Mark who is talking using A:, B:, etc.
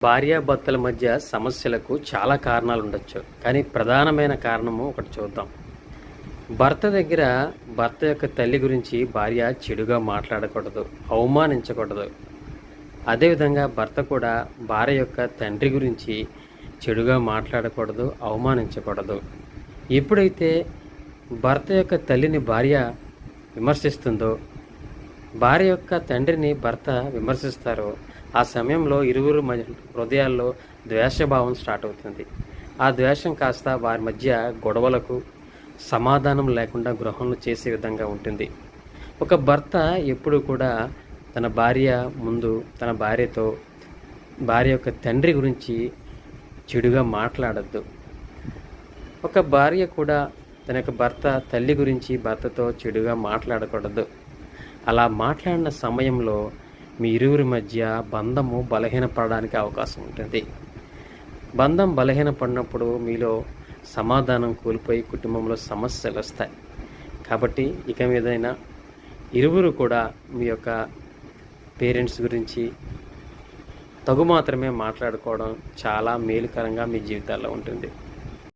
A: భార్యాభర్తల మధ్య సమస్యలకు చాలా కారణాలు ఉండొచ్చు. కానీ ప్రధానమైన కారణము ఒకటి చూద్దాం. భర్త దగ్గర భర్త యొక్క తల్లి గురించి భార్య చెడుగా మాట్లాడకూడదు, అవమానించకూడదు. అదేవిధంగా భర్త కూడా భార్య యొక్క తండ్రి గురించి చెడుగా మాట్లాడకూడదు, అవమానించకూడదు. ఎప్పుడైతే భర్త యొక్క తల్లిని భార్య విమర్శిస్తుందో, భార్య యొక్క తండ్రిని భర్త విమర్శిస్తారో, ఆ సమయంలో ఇరువురు హృదయాల్లో ద్వేషభావం స్టార్ట్ అవుతుంది. ఆ ద్వేషం కాస్త వారి మధ్య గొడవలకు, సమాధానం లేకుండా గృహంలో చేసే విధంగా ఉంటుంది. ఒక భర్త ఎప్పుడు కూడా తన భార్య ముందు తన భార్యతో భార్య యొక్క తండ్రి గురించి చెడుగా మాట్లాడద్దు. ఒక భార్య కూడా తన యొక్క భర్త తల్లి గురించి భర్తతో చెడుగా మాట్లాడకూడదు. అలా మాట్లాడిన సమయంలో మీ ఇరువురి మధ్య బంధము బలహీనపడడానికి అవకాశం ఉంటుంది. బంధం బలహీనపడినప్పుడు మీలో సమాధానం కోల్పోయి కుటుంబంలో సమస్యలు వస్తాయి. కాబట్టి ఇక మీదైనా ఇరువురు కూడా మీ యొక్క పేరెంట్స్ గురించి తగు మాత్రమే మాట్లాడుకోవడం చాలా మేలుకరంగా మీ జీవితాల్లో ఉంటుంది.